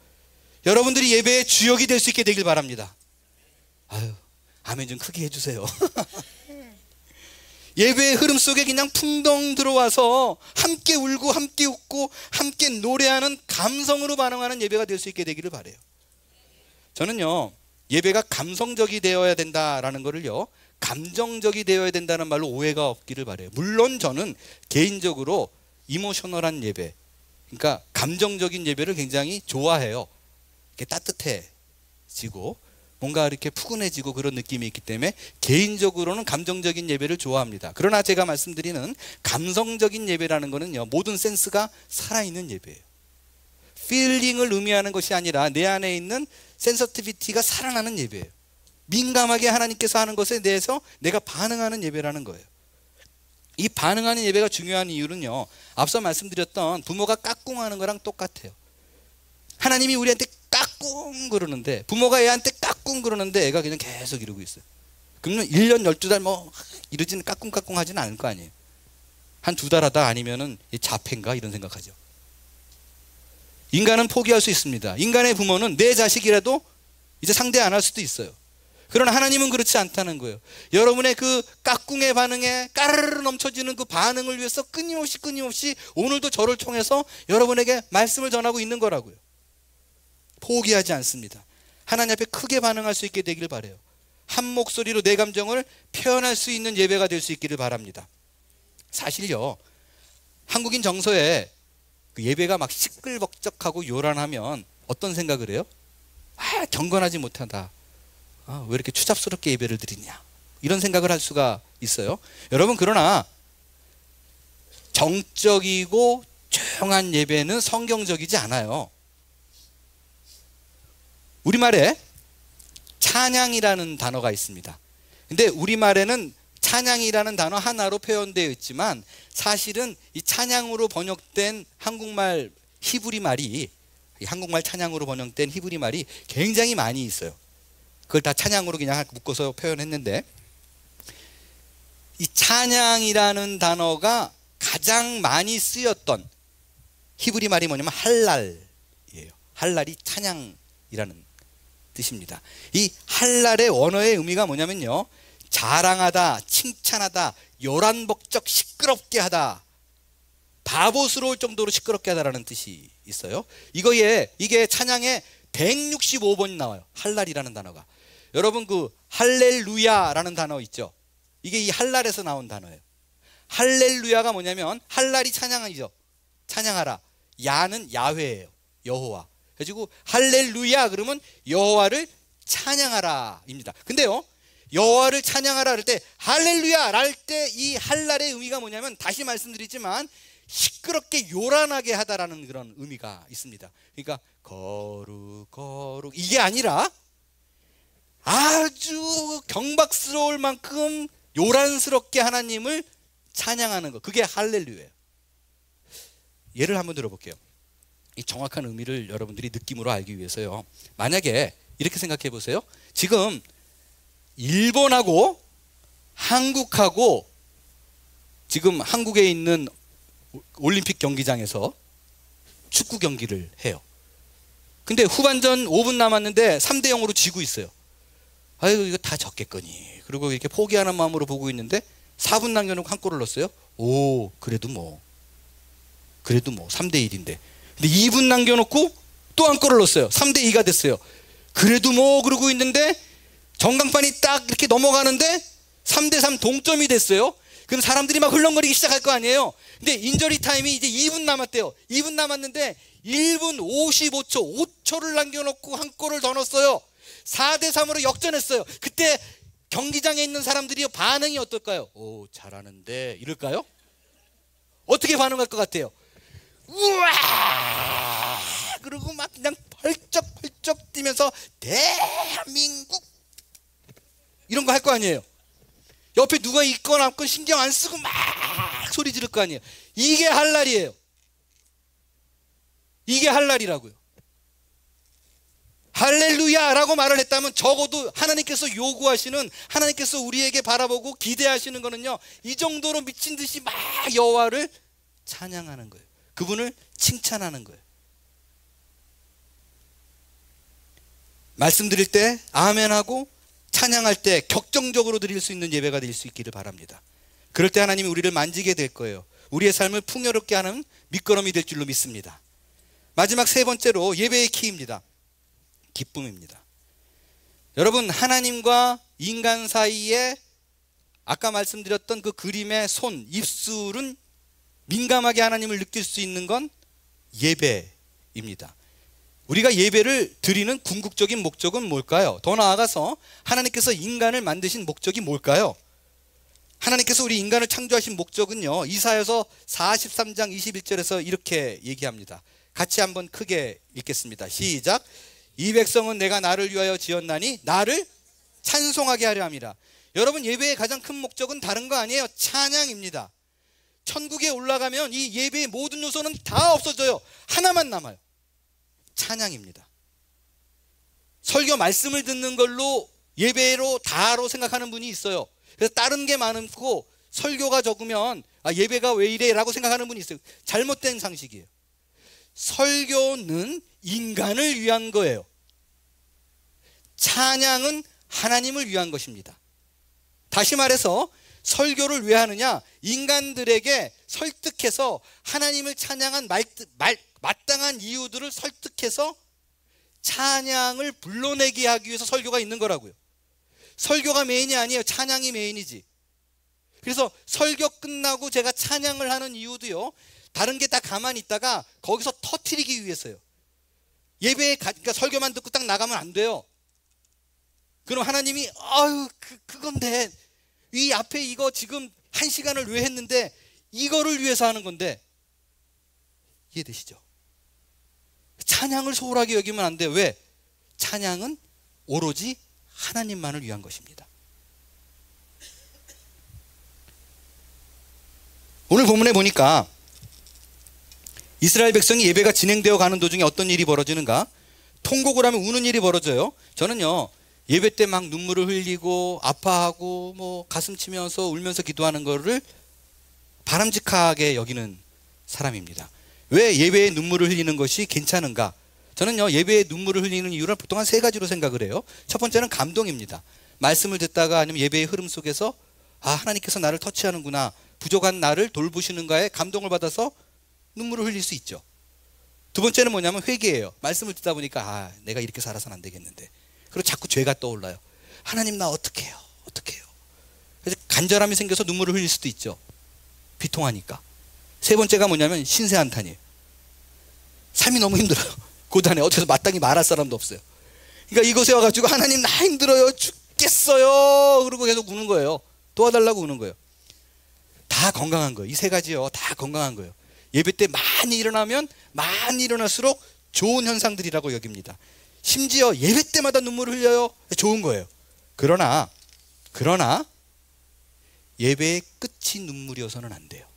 여러분들이 예배의 주역이 될 수 있게 되길 바랍니다. 아멘 좀 크게 해주세요. 예배의 흐름 속에 그냥 풍덩 들어와서 함께 울고 함께 웃고 함께 노래하는, 감성으로 반응하는 예배가 될 수 있게 되기를 바라요. 저는요, 예배가 감성적이 되어야 된다라는 거를요, 감정적이 되어야 된다는 말로 오해가 없기를 바라요. 물론 저는 개인적으로 이모셔널한 예배, 그러니까 감정적인 예배를 굉장히 좋아해요. 이렇게 따뜻해지고 뭔가 이렇게 푸근해지고 그런 느낌이 있기 때문에 개인적으로는 감정적인 예배를 좋아합니다. 그러나 제가 말씀드리는 감성적인 예배라는 거는요, 모든 센스가 살아있는 예배예요. 필링을 의미하는 것이 아니라 내 안에 있는 센서티비티가 살아나는 예배예요. 민감하게 하나님께서 하는 것에 대해서 내가 반응하는 예배라는 거예요. 이 반응하는 예배가 중요한 이유는요, 앞서 말씀드렸던 부모가 까꿍하는 거랑 똑같아요. 하나님이 우리한테 까꿍 그러는데, 부모가 애한테 까꿍 그러는데 애가 그냥 계속 이러고 있어요. 그러면 1년 12달 뭐 이러지는 까꿍까꿍 하지는 않을 거 아니에요. 한 2달 하다 아니면은 자폐인가 이런 생각하죠. 인간은 포기할 수 있습니다. 인간의 부모는 내 자식이라도 이제 상대 안 할 수도 있어요. 그러나 하나님은 그렇지 않다는 거예요. 여러분의 그 까꿍의 반응에 까르르 넘쳐지는 그 반응을 위해서 끊임없이 오늘도 저를 통해서 여러분에게 말씀을 전하고 있는 거라고요. 포기하지 않습니다. 하나님 앞에 크게 반응할 수 있게 되길 바라요. 한 목소리로 내 감정을 표현할 수 있는 예배가 될 수 있기를 바랍니다. 사실요, 한국인 정서에 그 예배가 막 시끌벅적하고 요란하면 어떤 생각을 해요? 경건하지 못하다. 왜 이렇게 추잡스럽게 예배를 드리냐, 이런 생각을 할 수가 있어요. 여러분, 그러나 정적이고 조용한 예배는 성경적이지 않아요. 우리말에 찬양이라는 단어가 있습니다. 근데 우리말에는 찬양이라는 단어 하나로 표현되어 있지만 사실은 이 찬양으로 번역된 한국말 히브리 말이, 한국말 찬양으로 번역된 히브리 말이 굉장히 많이 있어요. 그걸 다 찬양으로 그냥 묶어서 표현했는데, 이 찬양이라는 단어가 가장 많이 쓰였던 히브리 말이 뭐냐면 할랄이에요. 할랄이 찬양이라는 뜻입니다. 이 할랄의 원어의 의미가 뭐냐면요, 자랑하다, 칭찬하다, 요란벅적 시끄럽게 하다, 바보스러울 정도로 시끄럽게 하다라는 뜻이 있어요. 이게 찬양에 165번이 나와요. 할랄이라는 단어가. 여러분, 그 할렐루야라는 단어 있죠. 이게 이 할랄에서 나온 단어예요. 할렐루야가 뭐냐면, 할랄이 찬양이죠. 찬양하라. 야는 야훼예요. 여호와. 그래가지고 할렐루야 그러면 여호와를 찬양하라입니다. 근데요, 여호와를 찬양하라 할 때, 할렐루야 할 때 이 할랄의 의미가 뭐냐면, 다시 말씀드리지만 시끄럽게 요란하게 하다라는 그런 의미가 있습니다. 그러니까 거룩 이게 아니라 아주 경박스러울 만큼 요란스럽게 하나님을 찬양하는 것, 그게 할렐루야예요. 예를 한번 들어볼게요. 이 정확한 의미를 여러분들이 느낌으로 알기 위해서요, 만약에 이렇게 생각해 보세요. 지금 일본하고 한국하고 지금 한국에 있는 올림픽 경기장에서 축구 경기를 해요. 근데 후반전 5분 남았는데 3대0으로 지고 있어요. 아이고, 이거 다 졌겠거니. 그리고 이렇게 포기하는 마음으로 보고 있는데 4분 남겨놓고 한 골을 넣었어요. 오, 그래도 뭐 3대1인데. 근데 2분 남겨놓고 또 한 골을 넣었어요. 3대2가 됐어요. 그래도 뭐 그러고 있는데 전광판이 딱 이렇게 넘어가는데 3대3 동점이 됐어요. 그럼 사람들이 막 흘렁거리기 시작할 거 아니에요. 근데 인저리 타임이 이제 2분 남았대요. 2분 남았는데 1분 55초, 5초를 남겨놓고 한 골을 더 넣었어요. 4대3으로 역전했어요. 그때 경기장에 있는 사람들이 반응이 어떨까요? 오, 잘하는데 이럴까요? 어떻게 반응할 것 같아요? 우와! 그리고 막 그냥 펄쩍펄쩍 뛰면서 대한민국 이런 거 할 거 아니에요. 옆에 누가 있건 없건 신경 안 쓰고 막 소리 지를 거 아니에요. 이게 할랄이에요. 이게 할랄이라고요. 할렐루야라고 말을 했다면 적어도 하나님께서 요구하시는, 하나님께서 우리에게 바라보고 기대하시는 거는요, 이 정도로 미친 듯이 막 여호와를 찬양하는 거예요. 그분을 칭찬하는 거예요. 말씀드릴 때 아멘하고 찬양할 때 격정적으로 드릴 수 있는 예배가 될 수 있기를 바랍니다. 그럴 때 하나님이 우리를 만지게 될 거예요. 우리의 삶을 풍요롭게 하는 밑거름이 될 줄로 믿습니다. 마지막 세 번째로 예배의 키입니다. 기쁨입니다. 여러분, 하나님과 인간 사이에 아까 말씀드렸던 그 그림의 손, 입술은 민감하게 하나님을 느낄 수 있는 건 예배입니다. 우리가 예배를 드리는 궁극적인 목적은 뭘까요? 더 나아가서 하나님께서 인간을 만드신 목적이 뭘까요? 하나님께서 우리 인간을 창조하신 목적은요, 이사야서 43장 21절에서 이렇게 얘기합니다. 같이 한번 크게 읽겠습니다. 시작. 이 백성은 내가 나를 위하여 지었나니 나를 찬송하게 하려 함이라. 여러분, 예배의 가장 큰 목적은 다른 거 아니에요. 찬양입니다. 천국에 올라가면 이 예배의 모든 요소는 다 없어져요. 하나만 남아요. 찬양입니다. 설교 말씀을 듣는 걸로 예배로 다로 생각하는 분이 있어요. 그래서 다른 게 많고 설교가 적으면 예배가 왜 이래 라고 생각하는 분이 있어요. 잘못된 상식이에요. 설교는 인간을 위한 거예요. 찬양은 하나님을 위한 것입니다. 다시 말해서 설교를 왜 하느냐? 인간들에게 설득해서 하나님을 찬양한 마땅한 이유들을 설득해서 찬양을 불러내게 하기 위해서 설교가 있는 거라고요. 설교가 메인이 아니에요. 찬양이 메인이지. 그래서 설교 끝나고 제가 찬양을 하는 이유도요, 다른 게 다 가만히 있다가 거기서 터뜨리기 위해서요. 그러니까 설교만 듣고 딱 나가면 안 돼요. 그럼 하나님이 그건데 이 앞에 이거 지금 1시간을 왜 했는데 이거를 위해서 하는 건데, 이해되시죠? 찬양을 소홀하게 여기면 안 돼요. 왜? 찬양은 오로지 하나님만을 위한 것입니다. 오늘 본문에 보니까 이스라엘 백성이 예배가 진행되어 가는 도중에 어떤 일이 벌어지는가? 통곡을 하면 우는 일이 벌어져요. 저는요, 예배 때 막 눈물을 흘리고 아파하고 뭐 가슴 치면서 울면서 기도하는 거를 바람직하게 여기는 사람입니다. 왜 예배에 눈물을 흘리는 것이 괜찮은가? 저는요, 예배에 눈물을 흘리는 이유를 보통 한 3가지로 생각을 해요. 첫 번째는 감동입니다. 말씀을 듣다가 아니면 예배의 흐름 속에서 하나님께서 나를 터치하는구나, 부족한 나를 돌보시는가에 감동을 받아서 눈물을 흘릴 수 있죠. 두 번째는 뭐냐면 회개예요. 말씀을 듣다 보니까 내가 이렇게 살아서는 안 되겠는데, 그리고 자꾸 죄가 떠올라요. 하나님 나 어떡해요? 그래서 간절함이 생겨서 눈물을 흘릴 수도 있죠. 비통하니까. 세 번째가 뭐냐면 신세한탄이에요. 삶이 너무 힘들어요. 고단해. 어째서 마땅히 말할 사람도 없어요. 그러니까 이곳에 와가지고 하나님 나 힘들어요, 죽겠어요, 그러고 계속 우는 거예요. 도와달라고 우는 거예요. 다 건강한 거예요. 이 3가지요, 다 건강한 거예요. 예배 때 많이 일어나면 많이 일어날수록 좋은 현상들이라고 여깁니다. 심지어 예배 때마다 눈물을 흘려요. 좋은 거예요. 그러나 예배의 끝이 눈물이어서는 안 돼요.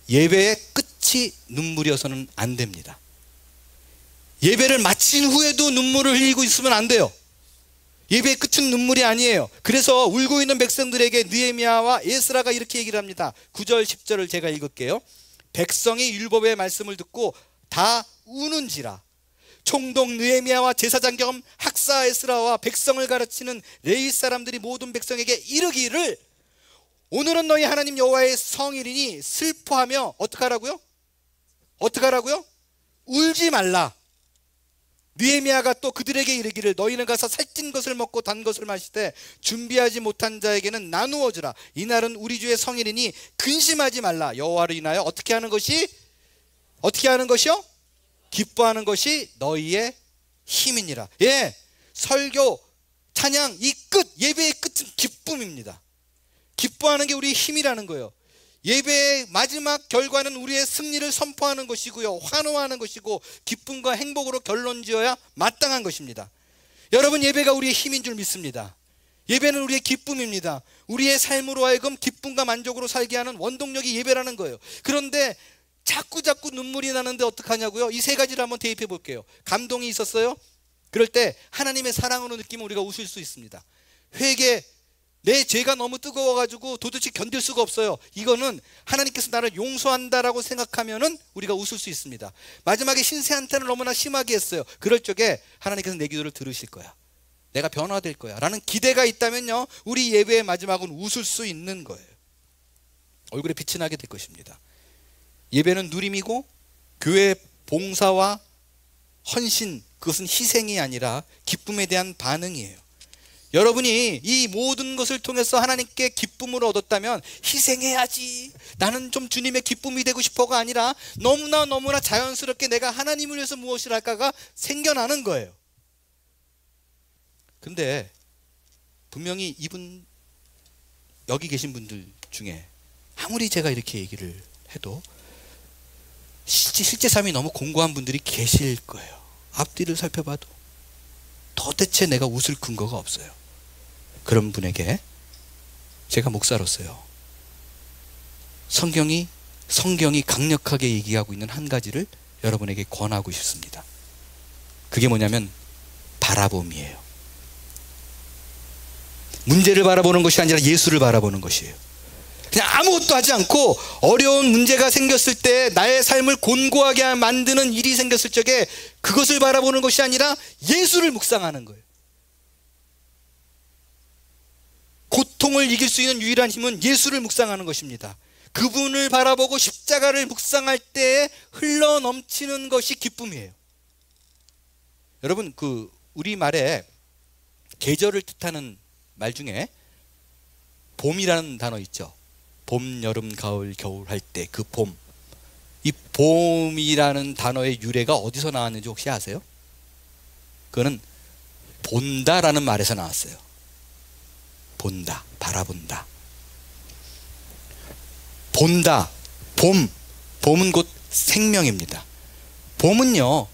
예배의 끝이 눈물이어서는 안 됩니다. 예배를 마친 후에도 눈물을 흘리고 있으면 안 돼요. 예배의 끝은 눈물이 아니에요. 그래서 울고 있는 백성들에게 느헤미야와 에스라가 이렇게 얘기를 합니다. 9절 10절을 제가 읽을게요. 백성이 율법의 말씀을 듣고 다 우는지라. 총독 느헤미야와 제사장 겸 학사 에스라와 백성을 가르치는 레위 사람들이 모든 백성에게 이르기를, 오늘은 너희 하나님 여호와의 성일이니 슬퍼하며 어떡하라고요? 울지 말라. 느헤미야가 또 그들에게 이르기를, 너희는 가서 살찐 것을 먹고 단 것을 마시되 준비하지 못한 자에게는 나누어 주라. 이날은 우리 주의 성일이니 근심하지 말라. 여호와를 인하여 어떻게 하는 것이요? 기뻐하는 것이 너희의 힘이니라. 설교, 찬양, 이 끝, 예배의 끝은 기쁨입니다. 기뻐하는 게 우리의 힘이라는 거예요. 예배의 마지막 결과는 우리의 승리를 선포하는 것이고요, 환호하는 것이고, 기쁨과 행복으로 결론지어야 마땅한 것입니다. 여러분, 예배가 우리의 힘인 줄 믿습니다. 예배는 우리의 기쁨입니다. 우리의 삶으로 하여금 기쁨과 만족으로 살게 하는 원동력이 예배라는 거예요. 그런데 자꾸 눈물이 나는데 어떡하냐고요? 이 3가지를 한번 대입해 볼게요. 감동이 있었어요? 그럴 때 하나님의 사랑으로 느끼면 우리가 웃을 수 있습니다. 회개, 내 죄가 너무 뜨거워가지고 도대체 견딜 수가 없어요. 이거는 하나님께서 나를 용서한다라고 생각하면은 우리가 웃을 수 있습니다. 마지막에 신세한탄을 너무나 심하게 했어요. 그럴 적에 하나님께서 내 기도를 들으실 거야, 내가 변화될 거야 라는 기대가 있다면요, 우리 예배의 마지막은 웃을 수 있는 거예요. 얼굴에 빛이 나게 될 것입니다. 예배는 누림이고 교회 봉사와 헌신, 그것은 희생이 아니라 기쁨에 대한 반응이에요. 여러분이 이 모든 것을 통해서 하나님께 기쁨을 얻었다면 희생해야지, 나는 좀 주님의 기쁨이 되고 싶어가 아니라 너무나 자연스럽게 내가 하나님을 위해서 무엇을 할까가 생겨나는 거예요. 근데 분명히 이분, 여기 계신 분들 중에 아무리 제가 이렇게 얘기를 해도 실제 삶이 너무 공고한 분들이 계실 거예요. 앞뒤를 살펴봐도 도대체 내가 웃을 근거가 없어요. 그런 분에게 제가 목사로서요, 성경이 강력하게 얘기하고 있는 한 가지를 여러분에게 권하고 싶습니다. 그게 뭐냐면 바라봄이에요. 문제를 바라보는 것이 아니라 예수를 바라보는 것이에요. 그냥 아무것도 하지 않고 어려운 문제가 생겼을 때 나의 삶을 곤고하게 만드는 일이 생겼을 적에 그것을 바라보는 것이 아니라 예수를 묵상하는 거예요. 고통을 이길 수 있는 유일한 힘은 예수를 묵상하는 것입니다. 그분을 바라보고 십자가를 묵상할 때에 흘러넘치는 것이 기쁨이에요. 여러분, 그 우리말에 계절을 뜻하는 말 중에 봄이라는 단어 있죠. 봄, 여름, 가을, 겨울 할 때 그 봄. 이 봄이라는 단어의 유래가 어디서 나왔는지 혹시 아세요? 그거는 본다라는 말에서 나왔어요. 본다, 바라본다. 본다, 봄. 봄은 곧 생명입니다. 봄은요,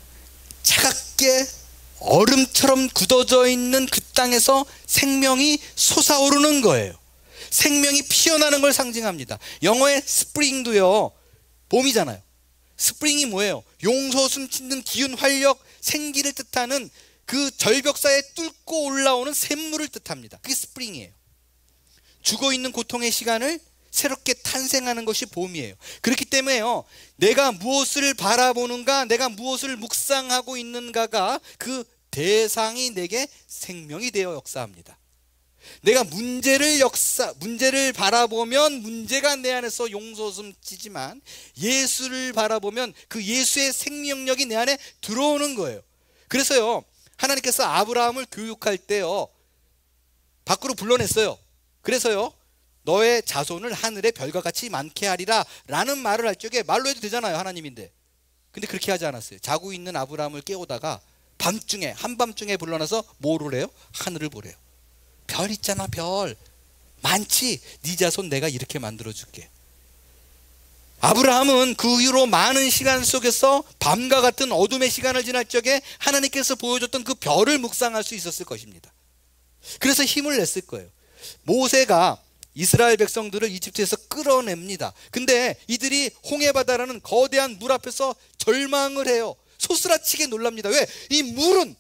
차갑게 얼음처럼 굳어져 있는 그 땅에서 생명이 솟아오르는 거예요. 생명이 피어나는 걸 상징합니다. 영어의 스프링도요, 봄이잖아요. 스프링이 뭐예요? 용솟는 기운, 활력, 생기를 뜻하는 그 절벽 사이에 뚫고 올라오는 샘물을 뜻합니다. 그게 스프링이에요. 죽어있는 고통의 시간을 새롭게 탄생하는 것이 봄이에요. 그렇기 때문에요, 내가 무엇을 바라보는가, 내가 무엇을 묵상하고 있는가가 그 대상이 내게 생명이 되어 역사합니다. 내가 문제를 바라보면 문제가 내 안에서 용솟음치지만 예수를 바라보면 그 예수의 생명력이 내 안에 들어오는 거예요. 그래서요, 하나님께서 아브라함을 교육할 때요, 밖으로 불러냈어요. 그래서요, 너의 자손을 하늘의 별과 같이 많게 하리라 라는 말을 할 적에 말로 해도 되잖아요, 하나님인데. 근데 그렇게 하지 않았어요. 자고 있는 아브라함을 깨우다가 밤중에, 한밤중에 불러놔서 뭐를 해요? 하늘을 보래요. 별 있잖아, 별 많지? 네 자손 내가 이렇게 만들어줄게. 아브라함은 그 이후로 많은 시간 속에서 밤과 같은 어둠의 시간을 지날 적에 하나님께서 보여줬던 그 별을 묵상할 수 있었을 것입니다. 그래서 힘을 냈을 거예요. 모세가 이스라엘 백성들을 이집트에서 끌어냅니다. 근데 이들이 홍해바다라는 거대한 물 앞에서 절망을 해요. 소스라치게 놀랍니다. 왜? 이 물은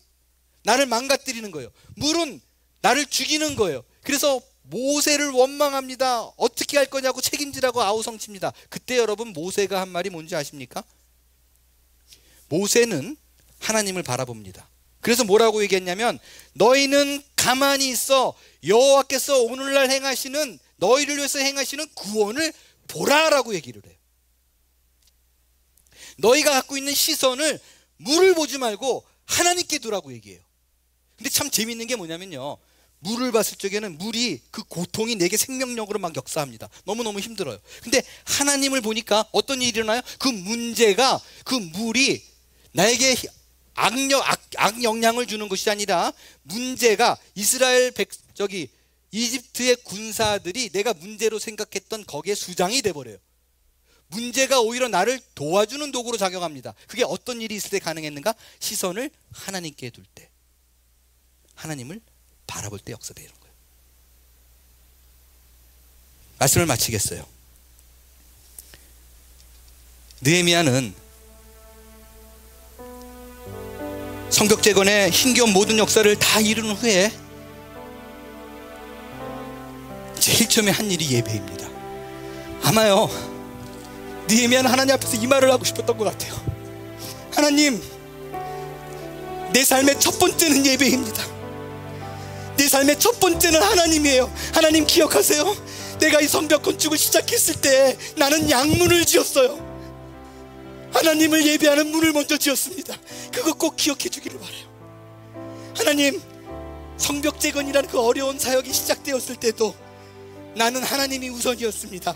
나를 망가뜨리는 거예요. 물은 나를 죽이는 거예요. 그래서 모세를 원망합니다. 어떻게 할 거냐고 책임지라고 아우성칩니다. 그때 여러분, 모세가 한 말이 뭔지 아십니까? 모세는 하나님을 바라봅니다. 그래서 뭐라고 얘기했냐면, 너희는 가만히 있어 여호와께서 오늘날 행하시는, 너희를 위해서 행하시는 구원을 보라라고 얘기를 해요. 너희가 갖고 있는 시선을 물을 보지 말고 하나님께 두라고 얘기해요. 근데 참 재밌는 게 뭐냐면요, 물을 봤을 적에는 물이, 그 고통이 내게 생명력으로 막 역사합니다. 너무너무 힘들어요. 근데 하나님을 보니까 어떤 일이 일어나요? 그 문제가, 그 물이 나에게 악영향을 주는 것이 아니라, 문제가 이집트의 군사들이 내가 문제로 생각했던 거기에 수장이 돼버려요. 문제가 오히려 나를 도와주는 도구로 작용합니다. 그게 어떤 일이 있을 때 가능했는가? 시선을 하나님께 둘 때, 하나님을 바라볼 때 역사되는 거예요. 말씀을 마치겠어요. 느헤미야는 성벽 재건의 힘겨운 모든 역사를 다 이룬 후에 제일 처음에 한 일이 예배입니다. 아마요, 느헤미야는 하나님 앞에서 이 말을 하고 싶었던 것 같아요. 하나님, 내 삶의 첫 번째는 예배입니다. 내 삶의 첫 번째는 하나님이에요. 하나님 기억하세요? 내가 이 성벽 건축을 시작했을 때 나는 양문을 지었어요. 하나님을 예배하는 문을 먼저 지었습니다. 그거 꼭 기억해 주기를 바라요. 하나님, 성벽 재건이라는 그 어려운 사역이 시작되었을 때도 나는 하나님이 우선이었습니다.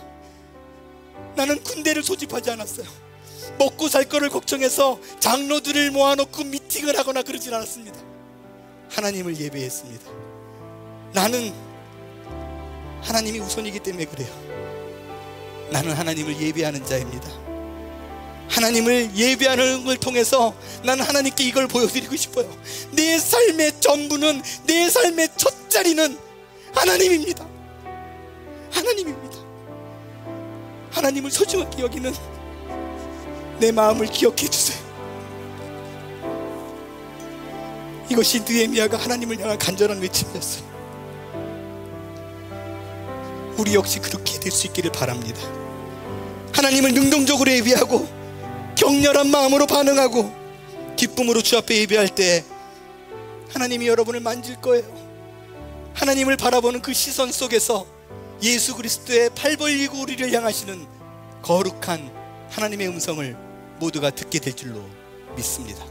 나는 군대를 소집하지 않았어요. 먹고 살 거를 걱정해서 장로들을 모아놓고 미팅을 하거나 그러진 않았습니다. 하나님을 예배했습니다. 나는 하나님이 우선이기 때문에 그래요. 나는 하나님을 예배하는 자입니다. 하나님을 예배하는 걸 통해서 나는 하나님께 이걸 보여드리고 싶어요. 내 삶의 전부는, 내 삶의 첫 자리는 하나님입니다. 하나님입니다. 하나님을 소중하게 여기는 내 마음을 기억해 주세요. 이것이 느헤미야가 하나님을 향한 간절한 외침이었어요. 우리 역시 그렇게 될 수 있기를 바랍니다. 하나님을 능동적으로 예비하고 격렬한 마음으로 반응하고 기쁨으로 주 앞에 예배할 때 하나님이 여러분을 만질 거예요. 하나님을 바라보는 그 시선 속에서 예수 그리스도의 팔 벌리고 우리를 향하시는 거룩한 하나님의 음성을 모두가 듣게 될 줄로 믿습니다.